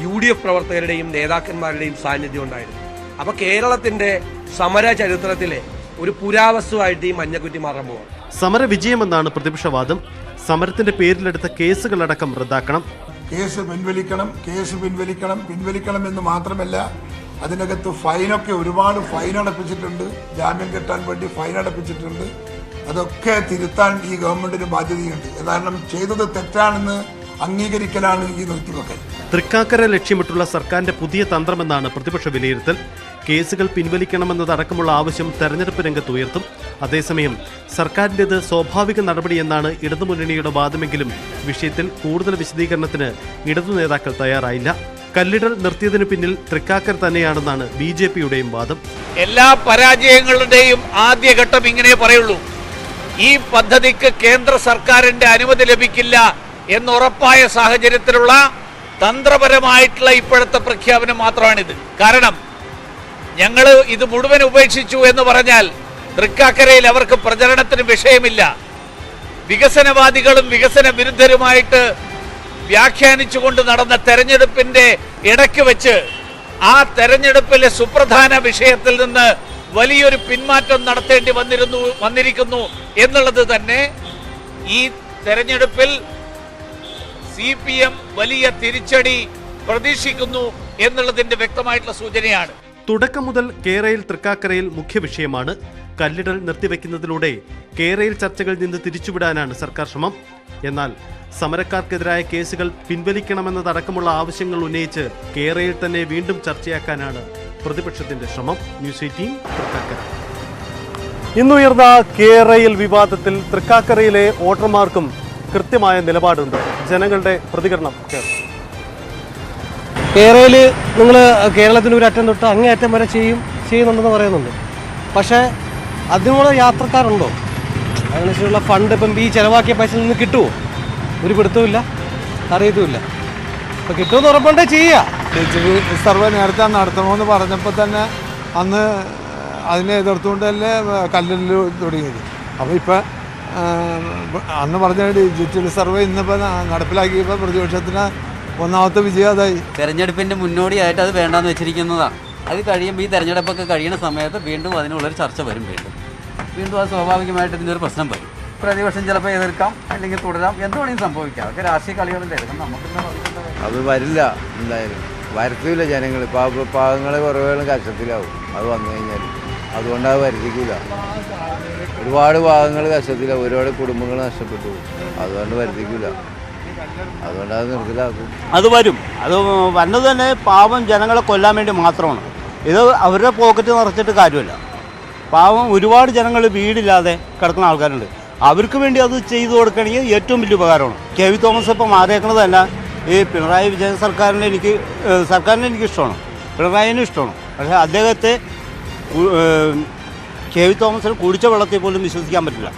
UDF പ്രവർത്തകരുടെയും നേതാക്കന്മാരുടെയും സാന്നിധ്യം ഉണ്ടായിരുന്നു. അപ്പോൾ കേരളത്തിന്റെ സമര ചരിത്രത്തിലെ ഒരു പുരാവസ്തുവായിട്ട് ഈ മഞ്ഞക്കുറ്റി മാറാൻ പോവാം. സമര വിജയമെന്നാണ് പ്രതിപക്ഷവാദം. സമരത്തിന്റെ പേരിലെടുത്ത കേസുകളടക്കം റദ്ദാക്കണം. കേസ് പിൻവലിക്കണം എന്ന് മാത്രമല്ല, അതിനകത്ത് ഫൈനൊക്കെ ഒരുപാട് ഫൈൻ അടപ്പിച്ചിട്ടുണ്ട്, ജാമ്യം കിട്ടാൻ വേണ്ടി ഫൈൻ അടപ്പിച്ചിട്ടുണ്ട്. അതൊക്കെ തിരുത്താൻ ഈ ഗവൺമെന്റിന് ബാധ്യതയുണ്ട്. കാരണം ചെയ്തത് തെറ്റാണെന്ന് അംഗീകരിക്കലാണ് ഈ നിർത്തിവെക്കൽ. തൃക്കാക്കര ലക്ഷ്യമിട്ടുള്ള സർക്കാരിന്റെ പുതിയ തന്ത്രമെന്നാണ് പ്രതിപക്ഷ വിലയിരുത്തൽ. കേസുകൾ പിൻവലിക്കണമെന്നതടക്കമുള്ള ആവശ്യം തെരഞ്ഞെടുപ്പ് രംഗത്ത് ഉയർത്തും. അതേസമയം സർക്കാരിൻ്റെത് സ്വാഭാവിക നടപടിയെന്നാണ് ഇടതുമുന്നണിയുടെ വാദമെങ്കിലും വിഷയത്തിൽ കൂടുതൽ വിശദീകരണത്തിന് ഇടതു നേതാക്കൾ തയ്യാറായില്ല. കല്ലിടൽ നിർത്തിയതിനു പിന്നിൽ തൃക്കാക്കര തന്നെയാണെന്നാണ് BJP-യുടെയും വാദം. എല്ലാ പരാജയങ്ങളുടെയും ആദ്യഘട്ടം ഇങ്ങനെ പറയുള്ളൂ, ഈ പദ്ധതിക്ക് കേന്ദ്ര സർക്കാരിന്റെ അനുമതി ലഭിക്കില്ല എന്നുറപ്പായ സാഹചര്യത്തിലുള്ള തന്ത്രപരമായിട്ടുള്ള ഇപ്പോഴത്തെ പ്രഖ്യാപനം മാത്രമാണിത്. കാരണം ഞങ്ങൾ ഇത് മുഴുവൻ ഉപേക്ഷിച്ചു എന്ന് പറഞ്ഞാൽ തൃക്കാക്കരയിൽ അവർക്ക് പ്രചരണത്തിന് വിഷയമില്ല. വികസനവാദികളും വികസന വിരുദ്ധരുമായിട്ട് വ്യാഖ്യാനിച്ചുകൊണ്ട് നടന്ന തെരഞ്ഞെടുപ്പിന്റെ ഇടയ്ക്ക് വെച്ച് ആ തെരഞ്ഞെടുപ്പിലെ സുപ്രധാന വിഷയത്തിൽ നിന്ന് വലിയൊരു പിന്മാറ്റം നടത്തേണ്ടി വന്നിരിക്കുന്നു എന്നുള്ളത് തന്നെ ഈ തെരഞ്ഞെടുപ്പിൽ CPM വലിയ തിരിച്ചടി പ്രതീക്ഷിക്കുന്നു എന്നുള്ളതിന്റെ വ്യക്തമായിട്ടുള്ള സൂചനയാണ്. തുടക്കം മുതൽ കേരയിൽ തൃക്കാക്കരയിൽ മുഖ്യ വിഷയമാണ്. കല്ലിടൽ നിർത്തിവെക്കുന്നതിലൂടെ കേരയിൽ ചർച്ചകളിൽ നിന്ന് തിരിച്ചുവിടാനാണ് സർക്കാർ ശ്രമം. എന്നാൽ സമരക്കാർക്കെതിരായ കേസുകൾ പിൻവലിക്കണമെന്നതടക്കമുള്ള ആവശ്യങ്ങൾ ഉന്നയിച്ച് കേരയിൽ തന്നെ വീണ്ടും ചർച്ചയാക്കാനാണ് പ്രതിപക്ഷത്തിന്റെ ശ്രമം. ന്യൂസ് 18 തൃക്കാക്കര. ഇന്നുയർന്ന കേരയിൽ വിവാദത്തിൽ തൃക്കാക്കരയിലെ വോട്ടർമാർക്കും കൃത്യമായ നിലപാടുണ്ട്. ജനങ്ങളുടെ പ്രതികരണം കേരളയിൽ നിങ്ങൾ കേരളത്തിന് ഒരു അറ്റം തൊട്ട് അങ്ങേയറ്റം വരെ ചെയ്യുന്നുണ്ടെന്ന് പറയുന്നുണ്ട്. പക്ഷേ അതിനുള്ള യാത്രക്കാരുണ്ടോ? അതിനനുസരിച്ചുള്ള ഫണ്ട് ഇപ്പം ഈ ചിലവാക്കിയ പൈസയിൽ നിന്ന് കിട്ടുമോ? ഒരു പിടുത്തവുമില്ല, അറിയത്തുമില്ല. അപ്പോൾ കിട്ടുമെന്ന് ഉറപ്പുണ്ടേ ചെയ്യുക. ഡിജിറ്റൽ സർവേ നേരത്തെ നടത്തണമെന്ന് പറഞ്ഞപ്പോൾ തന്നെ അന്ന് അതിനെ എതിർത്തുകൊണ്ടല്ലേ കല്ലിൽ തുടങ്ങിയത്. അപ്പോൾ ഇപ്പം അന്ന് പറഞ്ഞ ഡിജിറ്റൽ സർവേ ഇന്നിപ്പോൾ നടപ്പിലാക്കിയപ്പോൾ പ്രതിപക്ഷത്തിന് ഒന്നാമത്തെ വിജയം അതായി. തെരഞ്ഞെടുപ്പിൻ്റെ മുന്നോടിയായിട്ട് അത് വേണ്ടാന്ന് വെച്ചിരിക്കുന്നതാണ്. അത് കഴിയുമ്പോൾ ഈ തെരഞ്ഞെടുപ്പൊക്കെ കഴിയുന്ന സമയത്ത് വീണ്ടും അതിനുള്ളൊരു ചർച്ച വരും. വീണ്ടും അത് സ്വാഭാവികമായിട്ട് ഇതിനൊരു പ്രശ്നം വരും. പ്രതിപക്ഷം ചിലപ്പോൾ എതിർക്കാം, അല്ലെങ്കിൽ തുടരാം, എന്ത് വേണമെങ്കിലും സംഭവിക്കാം. അതൊക്കെ രാഷ്ട്രീയ കളികളിൽ എടുക്കാം. നമുക്ക് അത് വരില്ല, എന്തായാലും വരുത്തില്ല. ജനങ്ങൾ പാവങ്ങളെ കുറവുകളും കഷ്ടത്തിലാവും അത് വന്നു കഴിഞ്ഞാൽ. അതുകൊണ്ട് അത് വരുത്തിക്കില്ല. ഒരുപാട് ഭാഗങ്ങൾ കഷ്ടത്തിലാവും, ഒരുപാട് കുടുംബങ്ങൾ നഷ്ടപ്പെട്ടു. അതുകൊണ്ട് വരുത്തിക്കില്ല. അതുകൊണ്ട് അത് നിർത്തലാക്കും. അത് വരും. അത് വന്നത് തന്നെ പാവം ജനങ്ങളെ കൊല്ലാൻ വേണ്ടി മാത്രമാണ്. ഇത് അവരുടെ പോക്കറ്റ് നിറച്ചിട്ട് കാര്യമില്ല. പാവം ഒരുപാട് ജനങ്ങൾ വീടില്ലാതെ കിടക്കുന്ന ആൾക്കാരുണ്ട്. അവർക്ക് വേണ്ടി അത് ചെയ്തു കൊടുക്കുകയാണെങ്കിൽ ഏറ്റവും വലിയ ഉപകാരമാണ്. KV തോമസ് ഇപ്പം മാറിയേക്കുന്നത് തന്നെ ഈ പിണറായി വിജയൻ സർക്കാരിനെ എനിക്ക് ഇഷ്ടമാണ്, പിണറായിനും ഇഷ്ടമാണ്. പക്ഷേ അദ്ദേഹത്തെ കെ വി തോമസിന് കുടിച്ച വെള്ളത്തിൽ പോലും വിശ്വസിക്കാൻ പറ്റില്ല.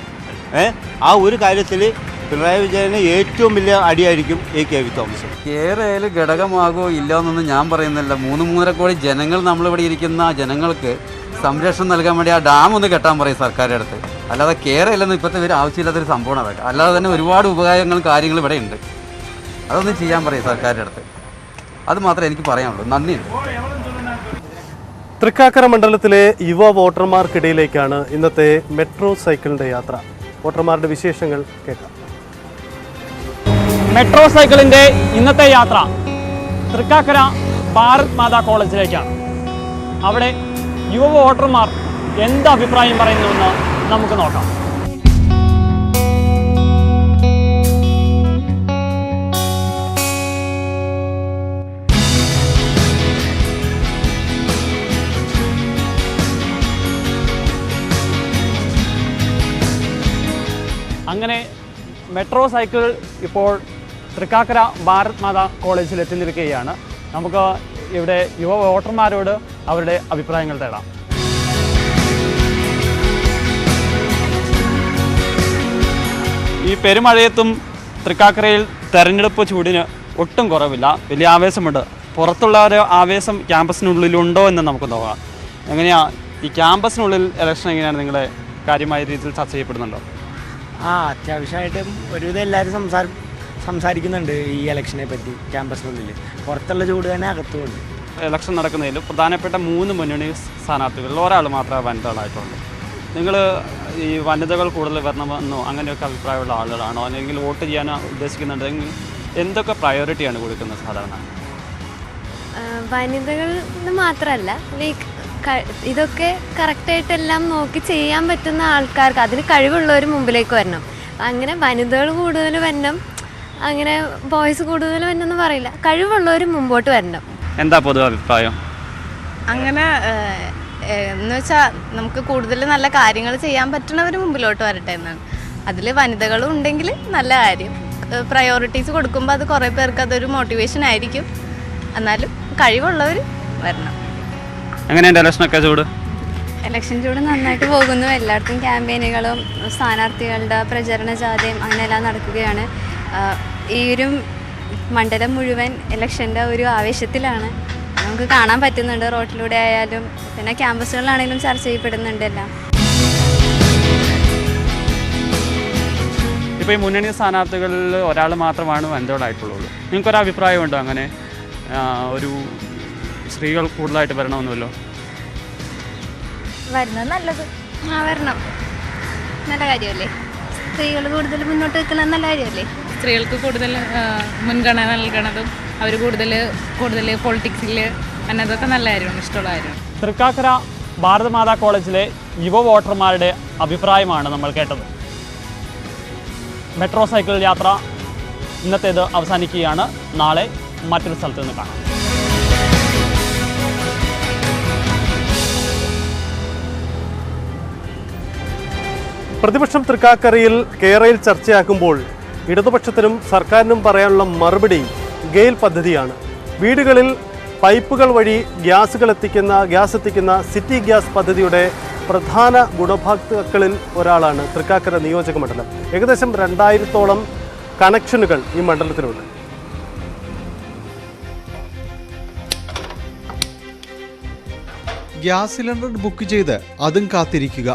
ആ ഒരു കാര്യത്തിൽ പിണറായി വിജയന് ഏറ്റവും വലിയ അടിയായിരിക്കും ഈ കെ വി തോമസ്. കേരളയിൽ ഘടകമാകോ ഇല്ലോ എന്നൊന്നും ഞാൻ പറയുന്നില്ല. 3-3.5 കോടി ജനങ്ങൾ നമ്മളിവിടെ ഇരിക്കുന്ന ജനങ്ങൾക്ക് സംരക്ഷണം നൽകാൻ വേണ്ടി ആ ഡാം ഒന്ന് കെട്ടാൻ പറയും സർക്കാരുടെ അടുത്ത്. അല്ലാതെ കേരളയിലൊന്നും ഇപ്പോഴത്തെ ഒരു ആവശ്യമില്ലാത്തൊരു സംഭവമാണ് അതൊക്കെ. അല്ലാതെ തന്നെ ഒരുപാട് ഉപകാരങ്ങളും കാര്യങ്ങളും ഇവിടെ ഉണ്ട്. അതൊന്നും ചെയ്യാൻ പറയും സർക്കാരുടെ അടുത്ത്. അത് മാത്രമേ എനിക്ക് പറയാനുള്ളൂ. നന്ദിയുണ്ട്. തൃക്കാക്കര മണ്ഡലത്തിലെ യുവ വോട്ടർമാർക്കിടയിലേക്കാണ് ഇന്നത്തെ മെട്രോ സൈക്കിളിൻ്റെ യാത്ര. വോട്ടർമാരുടെ വിശേഷങ്ങൾ കേൾക്കാം. മെട്രോ സൈക്കിളിന്റെ ഇന്നത്തെ യാത്ര തൃക്കാക്കര ഭാരത് മാതാ കോളേജിലേക്കാണ്. അവിടെ യുവ വോട്ടർമാർ എന്ത് അഭിപ്രായം പറയുന്നുവെന്ന് നമുക്ക് നോക്കാം. അങ്ങനെ മെട്രോ സൈക്കിൾ ഇപ്പോൾ തൃക്കാക്കര ഭാരത് മാതാ കോളേജിൽ എത്തി നിൽക്കുകയാണ്. നമുക്ക് ഇവിടെ യുവ വോട്ടർമാരോട് അവരുടെ അഭിപ്രായങ്ങൾ തേടാം. ഈ പെരുമഴയത്തും തൃക്കാക്കരയിൽ തെരഞ്ഞെടുപ്പ് ചൂടിന് ഒട്ടും കുറവില്ല. വലിയ ആവേശമുണ്ട്. പുറത്തുള്ള ഒരു ആവേശം ക്യാമ്പസിനുള്ളിലുണ്ടോ എന്ന് നമുക്ക് നോക്കാം. എങ്ങനെയാണ് ഈ ക്യാമ്പസിനുള്ളിൽ ഇലക്ഷൻ എങ്ങനെയാണ് നിങ്ങളെ കാര്യമായ രീതിയിൽ ചർച്ച ചെയ്യപ്പെടുന്നുണ്ടോ? അത്യാവശ്യമായിട്ടും ഒരുവിധം എല്ലാവരും സംസാരിക്കുന്നുണ്ട് ഈ ഇലക്ഷനെ പറ്റി. ക്യാമ്പസിനുള്ളിൽ പുറത്തുള്ള ചൂട് തന്നെ അകത്തുമുണ്ട്. ഇലക്ഷൻ നടക്കുന്നതിൽ പ്രധാനപ്പെട്ട 3 മുന്നണി സ്ഥാനാർത്ഥികളിൽ ഒരാൾ മാത്രമേ വനിതകളായിട്ടുള്ളൂ. നിങ്ങൾ ഈ വനിതകൾ കൂടുതൽ വരണമെന്നോ അങ്ങനെയൊക്കെ അഭിപ്രായമുള്ള ആളുകളാണോ, അല്ലെങ്കിൽ വോട്ട് ചെയ്യാൻ ഉദ്ദേശിക്കുന്നുണ്ടെങ്കിൽ എന്തൊക്കെ പ്രയോറിറ്റിയാണ് കൊടുക്കുന്നത് സാധാരണ? വനിതകൾ മാത്രമല്ല, ലൈക്ക് ഇതൊക്കെ കറക്റ്റായിട്ടെല്ലാം നോക്കി ചെയ്യാൻ പറ്റുന്ന ആൾക്കാർക്ക്, അതിന് കഴിവുള്ളവർ മുമ്പിലേക്ക് വരണം. അങ്ങനെ വനിതകൾ കൂടുതൽ വരണം, അങ്ങനെ ബോയ്സ് കൂടുതൽ വരണം എന്ന് പറയില്ല, കഴിവുള്ളവർ മുമ്പോട്ട് വരണം. എന്താ പൊതു അഭിപ്രായം? അങ്ങനെ എന്ന് വെച്ചാൽ നമുക്ക് കൂടുതൽ നല്ല കാര്യങ്ങൾ ചെയ്യാൻ പറ്റുന്നവർ മുമ്പിലോട്ട് വരട്ടെ എന്നാണ്. അതിൽ വനിതകളും ഉണ്ടെങ്കിൽ നല്ല കാര്യം. പ്രയോറിറ്റീസ് കൊടുക്കുമ്പോൾ അത് കുറേ പേർക്ക് അതൊരു മോട്ടിവേഷൻ ആയിരിക്കും. എന്നാലും കഴിവുള്ളവർ വരണം. എങ്ങനെയുണ്ട് ഇലക്ഷനൊക്കെ ചൂട്? ഇലക്ഷൻ ചൂട് നന്നായിട്ട് പോകുന്നു. എല്ലായിടത്തും ക്യാമ്പയിനുകളും സ്ഥാനാർത്ഥികളുടെ പ്രചരണ ജാഥയും അങ്ങനെയെല്ലാം നടക്കുകയാണ്. ഈ ഒരു മണ്ഡലം മുഴുവൻ ഇലക്ഷൻ്റെ ഒരു ആവേശത്തിലാണ്. നമുക്ക് കാണാൻ പറ്റുന്നുണ്ട്. റോഡിലൂടെ ആയാലും പിന്നെ ക്യാമ്പസുകളിലാണെങ്കിലും ചർച്ച ചെയ്യപ്പെടുന്നുണ്ട് എല്ലാം. ഇപ്പോൾ ഈ മുന്നണി സ്ഥാനാർത്ഥികളിൽ ഒരാൾ മാത്രമാണ് വനിതകളായിട്ടുള്ളൂ. നിങ്ങൾക്കൊരു അഭിപ്രായമുണ്ടോ അങ്ങനെ ഒരു സ്ത്രീകൾ കൂടുതലായിട്ട് വരണമെന്നല്ലോ? വരുന്നത് നല്ലത്. വരണം, നല്ല കാര്യമല്ലേ? സ്ത്രീകൾ കൂടുതൽ മുന്നോട്ട് നിൽക്കുന്നത് നല്ല കാര്യമല്ലേ? സ്ത്രീകൾക്ക് കൂടുതൽ മുൻഗണന നൽകണതും അവർ കൂടുതൽ പൊളിറ്റിക്സിൽ അതൊക്കെ നല്ല കാര്യമാണ്, ഇഷ്ടമുള്ള കാര്യമാണ്. തൃക്കാക്കര ഭാരത് മാതാ കോളേജിലെ യുവ വോട്ടർമാരുടെ അഭിപ്രായമാണ് നമ്മൾ കേട്ടത്. മെട്രോ സൈക്കിൾ യാത്ര ഇന്നത്തേത് അവസാനിക്കുകയാണ്. നാളെ മറ്റൊരു സ്ഥലത്ത് നിന്ന് കാണാം. പ്രതിപക്ഷം തൃക്കാക്കരയിൽ കേരളയിൽ ചർച്ചയാക്കുമ്പോൾ ഇടതുപക്ഷത്തിനും സർക്കാരിനും പറയാനുള്ള മറുപടി ഗെയിൽ പദ്ധതിയാണ്. വീടുകളിൽ പൈപ്പുകൾ വഴി ഗ്യാസ് എത്തിക്കുന്ന സിറ്റി ഗ്യാസ് പദ്ധതിയുടെ പ്രധാന ഗുണഭോക്താക്കളിൽ ഒരാളാണ് തൃക്കാക്കര നിയോജക മണ്ഡലം. ഏകദേശം 2000-ഓളം കണക്ഷനുകൾ ഈ മണ്ഡലത്തിലുണ്ട്. ഗ്യാസ് സിലിണ്ടർ ബുക്ക് ചെയ്ത് അതും കാത്തിരിക്കുക.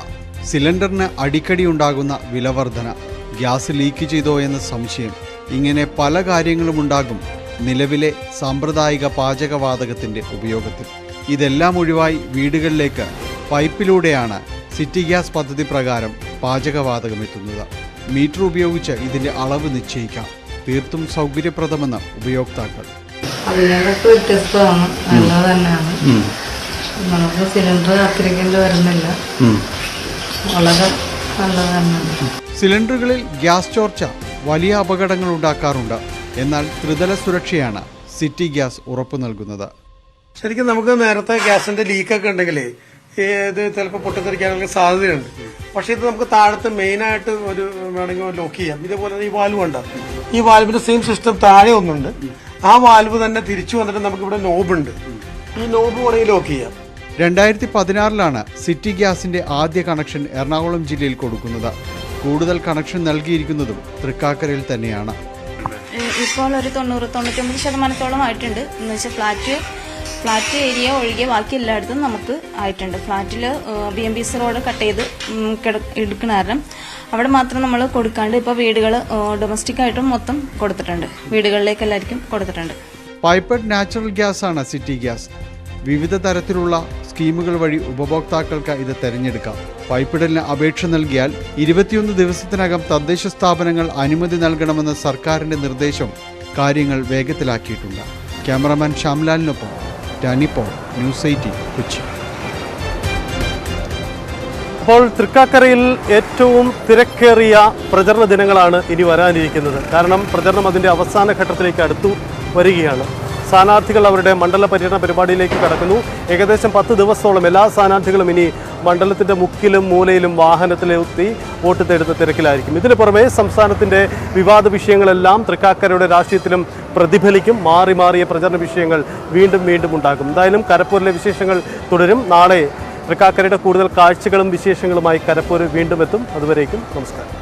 സിലിണ്ടറിന് അടിക്കടി ഉണ്ടാകുന്ന വിലവർധന, ഗ്യാസ് ലീക്ക് ചെയ്തോ എന്ന സംശയം, ഇങ്ങനെ പല കാര്യങ്ങളും ഉണ്ടാകും നിലവിലെ സാമ്പ്രദായിക പാചകവാതകത്തിൻ്റെ ഉപയോഗത്തിൽ. ഇതെല്ലാം ഒഴിവായി വീടുകളിലേക്ക് പൈപ്പിലൂടെയാണ് സിറ്റി ഗ്യാസ് പദ്ധതി പ്രകാരം പാചകവാതകം എത്തുന്നത്. മീറ്റർ ഉപയോഗിച്ച് ഇതിൻ്റെ അളവ് നിശ്ചയിക്കാം. തീർത്തും സൗകര്യപ്രദമെന്ന് ഉപയോക്താക്കൾ. അതിനകത്ത് വ്യത്യസ്തമാണ്, നല്ലത് തന്നെയാണ്. നമുക്ക് സിലിണ്ടർ കാത്തിരിക്കേണ്ടി വരുന്നില്ല, വളരെ നല്ലത് തന്നെയാണ്. സിലിണ്ടറുകളിൽ ഗ്യാസ് ചോർച്ച വലിയ അപകടങ്ങൾ ഉണ്ടാക്കാറുണ്ട്. എന്നാൽ ത്രിതല സുരക്ഷയാണ് സിറ്റി ഗ്യാസ് ഉറപ്പു നൽകുന്നത്. ശരിക്കും നമുക്ക് നേരത്തെ ഗ്യാസിന്റെ ലീക്കൊക്കെ ഉണ്ടെങ്കിൽ ഇത് ചിലപ്പോൾ പൊട്ടിത്തെറിക്കാനുള്ള സാധ്യതയുണ്ട്. പക്ഷേ ഇത് നമുക്ക് താഴത്ത് മെയിനായിട്ട് ഒരു വേണമെങ്കിൽ ലോക്ക് ചെയ്യാം. ഇതേപോലെ ഈ വാൽവ് ഉണ്ട്, ഈ വാൽവിന്റെ സെയിം സിസ്റ്റം താഴെ ഒന്നുണ്ട്. ആ വാൽവ് തന്നെ തിരിച്ചു വന്നിട്ട് നമുക്കിവിടെ നോബുണ്ട്. ഈ നോബ് വേണമെങ്കിൽ ലോക്ക് ചെയ്യാം. 2016 സിറ്റി ഗ്യാസിന്റെ ആദ്യ കണക്ഷൻ എറണാകുളം ജില്ലയിൽ കൊടുക്കുന്നത്. കൂടുതൽ കണക്ഷൻ നൽകിയിരിക്കുന്നതും തൃക്കാക്കരയിൽ തന്നെയാണ്. ഇപ്പോൾ ഒരു 90-99% ആയിട്ടുണ്ട്. എന്ന് വെച്ചാൽ ഫ്ലാറ്റ് ഏരിയ ഒഴികെ ബാക്കി എല്ലായിടത്തും നമുക്ക് ആയിട്ടുണ്ട്. ഫ്ലാറ്റിൽ BMBC റോഡ് കട്ട് ചെയ്ത് എടുക്കുന്ന കാരണം അവിടെ മാത്രം നമ്മൾ കൊടുക്കാണ്ട് ഇപ്പോൾ വീടുകൾ ഡൊമസ്റ്റിക് ആയിട്ടും മൊത്തം കൊടുത്തിട്ടുണ്ട്. വീടുകളിലേക്ക് എല്ലാവർക്കും കൊടുത്തിട്ടുണ്ട്. പൈപ്പഡ് നാച്ചുറൽ ഗ്യാസ് ആണ് സിറ്റി ഗ്യാസ്. വിവിധ തരത്തിലുള്ള സ്കീമുകൾ വഴി ഉപഭോക്താക്കൾക്ക് ഇത് തിരഞ്ഞെടുക്കാം. പൈപ്പിടലിന് അപേക്ഷ നൽകിയാൽ 21 ദിവസത്തിനകം തദ്ദേശ സ്ഥാപനങ്ങൾ അനുമതി നൽകണമെന്ന സർക്കാരിന്റെ നിർദ്ദേശം കാര്യങ്ങൾ വേഗത്തിലാക്കിയിട്ടുണ്ട്. ക്യാമറാമാൻ ശ്യാംലാലിനൊപ്പം ടാനി പോൾ, ന്യൂസ് 18 കൊച്ചി. അപ്പോൾ തൃക്കാക്കരയിൽ ഏറ്റവും തിരക്കേറിയ പ്രചരണ ദിനങ്ങളാണ് ഇനി വരാനിരിക്കുന്നത്. കാരണം പ്രചരണം അതിൻ്റെ അവസാന ഘട്ടത്തിലേക്ക് അടുത്തു വരികയാണ്. സ്ഥാനാർത്ഥികൾ അവരുടെ മണ്ഡല പര്യടന പരിപാടിയിലേക്ക് കടക്കുന്നു. ഏകദേശം 10 ദിവസത്തോളം എല്ലാ സ്ഥാനാർത്ഥികളും ഇനി മണ്ഡലത്തിൻ്റെ മുക്കിലും മൂലയിലും വാഹനത്തിലെത്തി വോട്ട് തേടുന്ന തിരക്കിലായിരിക്കും. ഇതിനു പുറമെ സംസ്ഥാനത്തിൻ്റെ വിവാദ വിഷയങ്ങളെല്ലാം തൃക്കാക്കരയുടെ രാഷ്ട്രീയത്തിലും പ്രതിഫലിക്കും. മാറിയ പ്രചരണ വിഷയങ്ങൾ വീണ്ടും ഉണ്ടാകും. എന്തായാലും കരപ്പൂരിലെ വിശേഷങ്ങൾ തുടരും. നാളെ തൃക്കാക്കരയുടെ കൂടുതൽ കാഴ്ചകളും വിശേഷങ്ങളുമായി കരപ്പൂർ വീണ്ടും എത്തും. അതുവരേക്കും നമസ്കാരം.